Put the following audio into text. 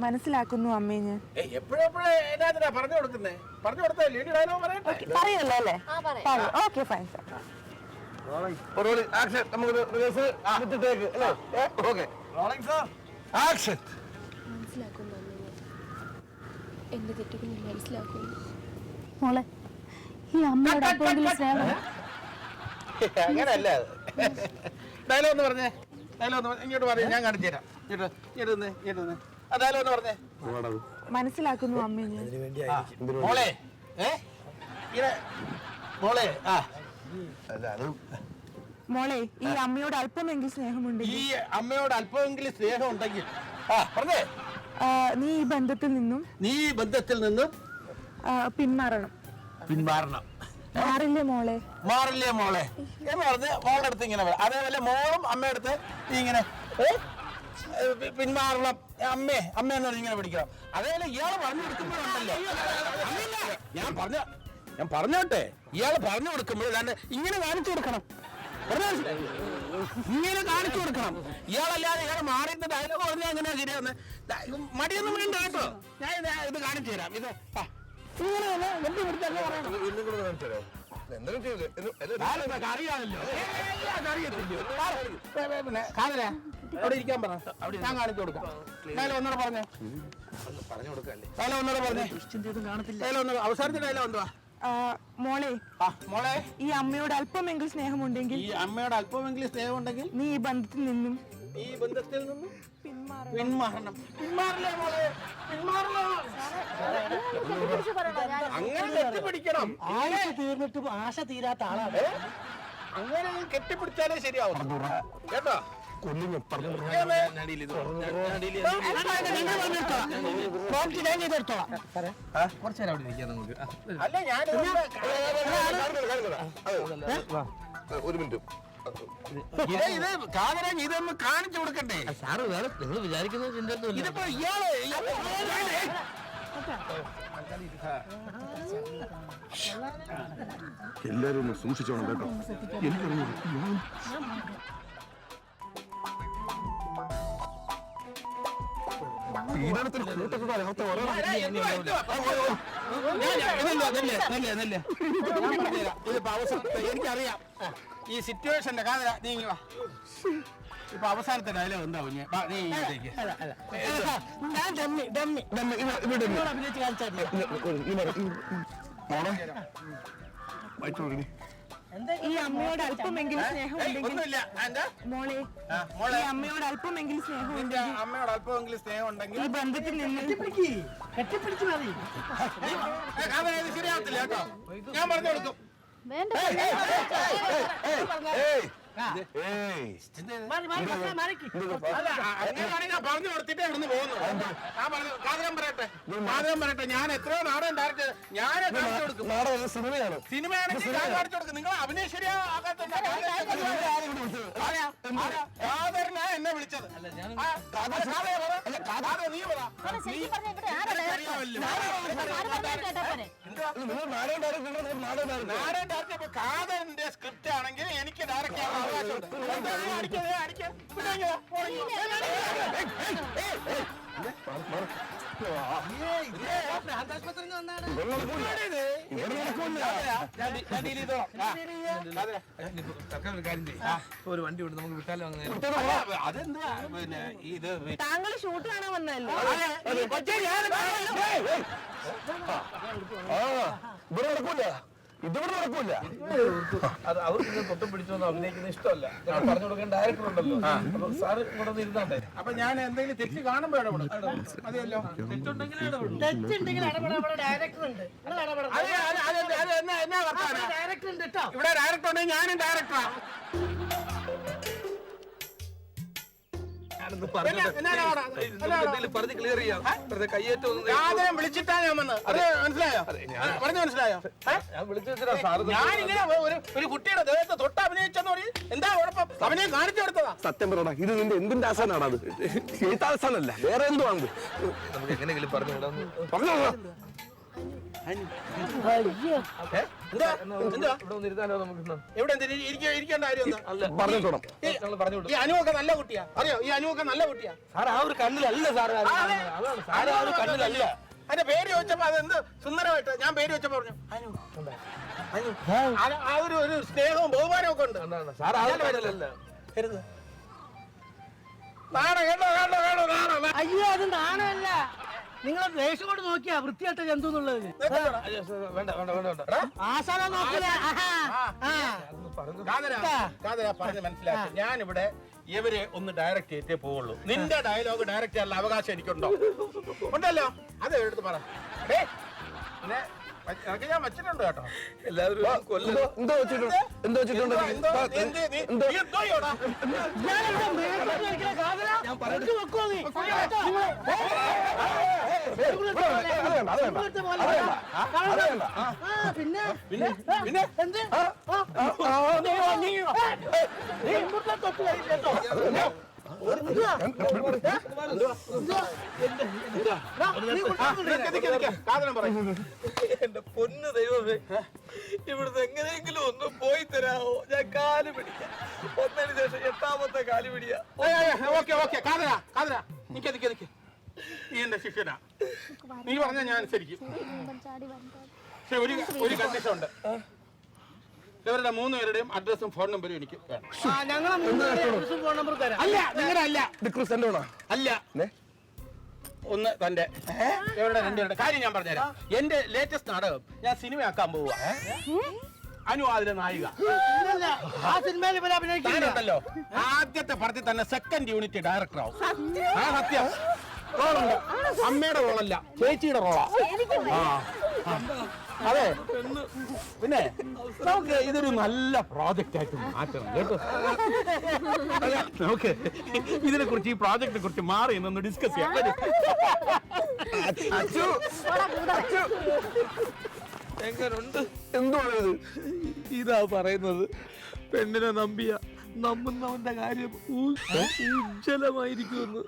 മനസ്സിലാക്കുന്നു അമ്മേ ഞാൻ. പറഞ്ഞു കൊടുക്കുന്നേ, പറഞ്ഞു കൊടുത്തേ ലേഡി ഡയലോഗ് പറയട്ടെ. പറയല്ലോ അല്ലേ? Okay fine sir. എന്റെ തെറ്റുകൾ മനസ്സിലാക്കുന്നു മോളെ. ഈ അമ്മയുടെ അങ്ങനല്ല ഡയലോഗ് ഒന്ന് പറഞ്ഞേ, ഡയലോഗ് ഇങ്ങോട്ട് പറയും, ഞാൻ കാണിച്ചു തരാം. ഇങ്ങോട്ട് ആ ഡയലോഗ് ഒന്ന് പറഞ്ഞേ. മനസ്സിലാക്കുന്നു അമ്മേ ഞാൻ. മോളെ മോളെ മോളെ, ഈ അമ്മയോട് അല്പമെങ്കിലും സ്നേഹമുണ്ടെങ്കിൽ, ഈ അമ്മയോട് അല്പമെങ്കിലും സ്നേഹം ഉണ്ടെങ്കിൽ പറഞ്ഞേ, നീ ഈ ബന്ധത്തിൽ നിന്നും പിന്മാറണം. മാറില്ലേ മോളെ? മാറില്ലേ മോളെ എന്ന് പറഞ്ഞ് മോളുടെ അടുത്ത് ഇങ്ങനെ അതേപോലെ മോളും അമ്മയുടെ അടുത്ത് ഇങ്ങനെ പിന്മാറണം, അമ്മയെന്ന് പറഞ്ഞ് ഇങ്ങനെ പിടിക്കണം. അതേപോലെ ഇയാള് പറഞ്ഞു കൊടുക്കുമ്പോഴുണ്ടല്ലോ, ഞാൻ പറഞ്ഞോട്ടെ, ഇയാള് പറഞ്ഞു കൊടുക്കുമ്പോഴല്ലാണ്ട് ഇങ്ങനെ കാണിച്ചു കൊടുക്കണം, ഇങ്ങനെ കാണിച്ചു കൊടുക്കണം. ഇയാളല്ലാതെ ഇയാൾ മാറിയിട്ട് ഡയലോഗ് പറഞ്ഞാൽ എങ്ങനെയാ ശരിയാന്ന്? മടിയൊന്നും വേണ്ട കേട്ടോ, ഞാൻ ഇത് കാണിച്ചു തരാം. ഇത് അവിടെ ഇരിക്കാൻ പറ, ഞാൻ കാണിച്ചു കൊടുക്കാം. ഒന്നുകൂടെ പറഞ്ഞേ, അവസാനത്തെ ഡയലോഗ് എന്തുവാ? മോളെ, ഈ അമ്മയോട് അല്പമെങ്കിലും സ്നേഹമുണ്ടെങ്കിൽ, നീ ഈ ബന്ധത്തിൽ നിന്നും പിന്മാറണം. പിന്മാറില്ലേ മോളെ? അങ്ങനെ കെട്ടിപ്പിടിക്കണം. ആശ തീർന്നിട്ടും ആശ തീരാത്ത ആളാണ്. അങ്ങനെ കെട്ടിപ്പിടിച്ചാലേ ശരിയാവും കേട്ടോ. അല്ല ഞാൻ ഒരു മിനിറ്റ്, ഇത് കാതരാൻ ഇതൊന്ന് കാണിച്ചു കൊടുക്കണ്ടേ? സാറ് വേറെ നിങ്ങൾ വിചാരിക്കുന്നത് ചിന്തയൊന്നുമില്ല. ഇതിപ്പോ ഇയാള് എല്ലാരും ഒന്ന് സൂക്ഷിച്ചോണം കേട്ടോ. എനിക്കറിഞ്ഞു എനിക്കറിയാം ഈ സിറ്റുവേഷന്റെ കാതര. നീ ഇപ്പൊ അവസാനത്തെ ഡയലോഗ് എന്താ കുഞ്ഞ്? നീ ഇങ്ങോട്ടേക്ക്. ഈ അമ്മയോട് അല്പമെങ്കിലും സ്നേഹമുണ്ടെങ്കിൽ, മോളെ, ഈ അമ്മയോട് അല്പമെങ്കിലും സ്നേഹം ഉണ്ടെങ്കിൽ, ഈ ബന്ധത്തിൽ നിന്ന് കെട്ടിപ്പിടിച്ച് മതി. ശരിയാവത്തില്ല കേട്ടോ, ഞാൻ പറഞ്ഞു കൊടുക്കും. പറഞ്ഞു കൊടുത്തിട്ടേ ഇവിടുന്ന് പോകുന്നു. കാതകം പറയട്ടെ, ഞാൻ എത്രയോ നാടകം ഡയറക്റ്റ് ഞാൻ കാണിച്ചു കൊടുക്കും. സിനിമയാണെങ്കിൽ ഞാൻ കാണിച്ചു കൊടുക്കും. നിങ്ങൾ അഭിനയ ശരിയാകാത്ത എന്നെ വിളിച്ചത്. നീ നാടകം ഡയറക്റ്റ് കാതറിന്റെ സ്ക്രിപ്റ്റ് ആണെങ്കിൽ എനിക്ക് ഡയറക്റ്റ് ചെയ്യാൻ അവകാശമുണ്ട്. ഒരു വണ്ടി ഉണ്ട്, നമുക്ക് വിട്ടാലോ? അതെന്താ പിന്നെ ഇത് താങ്കൾ ഷൂട്ട് കാണാൻ വന്നല്ലോ. ഇതിവിടെ നടക്കൂല. അത് അവർക്ക് തൊട്ടും പിടിച്ചൊന്നും അഭിനയിക്കുന്ന ഇഷ്ടമല്ല. ഞാൻ പറഞ്ഞു കൊടുക്കാൻ ഡയറക്ടർ ഉണ്ടല്ലോ, സാറ് ഇങ്ങോട്ടൊന്ന് ഇരുന്നാട്ടെ. അപ്പൊ ഞാൻ എന്തെങ്കിലും തെറ്റ് കാണുമ്പോ ഇടപെടും. മതിയല്ലോ, തെറ്റുണ്ടെങ്കിൽ ഡയറക്ടർ ഉണ്ട്. ഡയറക്ടർ ഉണ്ട് കേട്ടോ. ഇവിടെ ഡയറക്ടർ ഉണ്ടെങ്കിൽ ഞാനും ഡയറക്ടറാ. പറഞ്ഞ് ക്ലിയർ ചെയ്യാം. കയ്യേറ്റം വിളിച്ചിട്ടാ ഞാൻ വന്നത്. മനസ്സിലായോ? മനസ്സിലായോ? ഞാനിങ്ങനെ ഒരു കുട്ടിയുടെ ദേഹത്ത് തൊട്ട് അഭിനയിച്ചെന്ന് പറഞ്ഞ് എന്താ കുഴപ്പം? അഭിനയം കാണിച്ചു കൊടുത്തതാ. സത്യം പറയടാ, ഇത് നിന്റെ എന്തിന്റെ ആസാനാണ്? അത് എഴുത്താസാനല്ല, വേറെ എന്തോ ആണ്. നമുക്ക് എങ്ങനെയെങ്കിലും പറഞ്ഞു പറഞ്ഞോ. എന്താ ഇവിടെ വന്നിരുന്നാലോ നമുക്ക് ഇന്ന്? എവിടെ ഇരിക്കേണ്ട കാര്യം എന്താ? പറഞ്ഞോണം ഞങ്ങൾ പറഞ്ഞു ഈ അനുവൊക്കെ നല്ല കുട്ടിയാ അറിയോ? ഈ അനുവൊക്കെ നല്ല കുട്ടിയാ. സാർ ആ ഒരു കണ്ണിലല്ല സാർ അതാണ് സാർ ആ ഒരു കണ്ണിലല്ല. അതിന്റെ പേര് ചോദിച്ചപ്പോ അതെന്ത് സുന്ദരമായിട്ട് ഞാൻ പേര് വെച്ചപ്പോ പറഞ്ഞു അനു. ആ ഒരു സ്നേഹവും ബഹുമാനവും ഒക്കെ ഉണ്ട്. സാർ ആ ഒരു കണ്ണിലല്ല. അയ്യോ അത് നാണമല്ല. നിങ്ങൾ ദേഷ്യം കൊണ്ട് നോക്കിയാ വൃത്തിയായിട്ട ജന്തു എന്നുള്ളത്. വേണ്ട വേണ്ട വേണ്ട വേണ്ട. ആശാന നോക്കില്ല. പറഞ്ഞ് മനസ്സിലാക്കി. ഞാനിവിടെ ഇവരെ ഒന്ന് ഡയറക്റ്റ് ചെയ്തിട്ടേ പോവുള്ളൂ. നിന്റെ ഡയലോഗ് ഡയറക്റ്റ് ചെയ്യാനുള്ള അവകാശം എനിക്കുണ്ടോ? ഉണ്ടല്ലോ. അത് എടുത്ത് പറ. പിന്നെ ഞാൻ വെച്ചിട്ടുണ്ട് കേട്ടോ. എല്ലാവരും എന്തോ വെച്ചിട്ടുണ്ട് എന്തോ വെച്ചിട്ടുണ്ട് ഞാൻ പറഞ്ഞു വെക്കോ നീ പിന്നെ പിന്നെ എന്ത് എന്റെ പൊന്ന് ദൈവമേ, ഇവിടുന്ന് എങ്ങനെയെങ്കിലും ഒന്ന് പോയി തരാമോ? ഞാൻ കാല് പിടിക്കാം. ഒന്നതിന് ശേഷം 8ാമത്തെ കാല് പിടിയാ. നീ എന്റെ ശിഷ്യനാ. നീ പറഞ്ഞ ഞാൻ അനുസരിക്കും. പക്ഷെ ഒരു കണ്ടീഷൻ ഉണ്ട്. ഇവരുടെ 3 പേരുടെയും അഡ്രസ്സും ഫോൺ നമ്പറും എനിക്ക് വേണം. ഞങ്ങളെ ഫോൺ നമ്പർ തരാം. അല്ല നിങ്ങളുടെ അല്ല അല്ല നെ? ഒന്ന് തന്റെ ഇവരുടെ 2 പേരുടെ കാര്യം ഞാൻ പറഞ്ഞുതരാം. എന്റെ ലേറ്റസ്റ്റ് നാടകം ഞാൻ സിനിമയാക്കാൻ പോവുക. അനു അതിലെ നായിക. ആ സിനിമയിൽ ഇവരെ അഭിനയിക്കില്ല. താനുണ്ടല്ലോ ആദ്യത്തെ പടത്തിൽ തന്നെ സെക്കൻഡ് യൂണിറ്റ് ഡയറക്ടർ ആവും. ആ സത്യം. റോളുണ്ട്. അമ്മയുടെ റോളല്ല, ചേച്ചിയുടെ റോളാ. അതെ. പിന്നെ നമുക്ക് ഇതൊരു നല്ല പ്രോജക്റ്റ് ആയിട്ട് മാറ്റണം കേട്ടോ. നമുക്ക് ഇതിനെ കുറിച്ച് ഈ പ്രോജക്റ്റിനെ കുറിച്ച് മാറി എന്നൊന്ന് ഡിസ്കസ് ചെയ്യാം. എങ്ങനുണ്ട്? എന്തുവാണ് ഇത്? ഇതാ പറയുന്നത്, പെണ്ണിനെ നമ്പിയ നമ്പുന്നവന്റെ കാര്യം ഉജ്ജ്വലമായിരിക്കുമെന്ന്.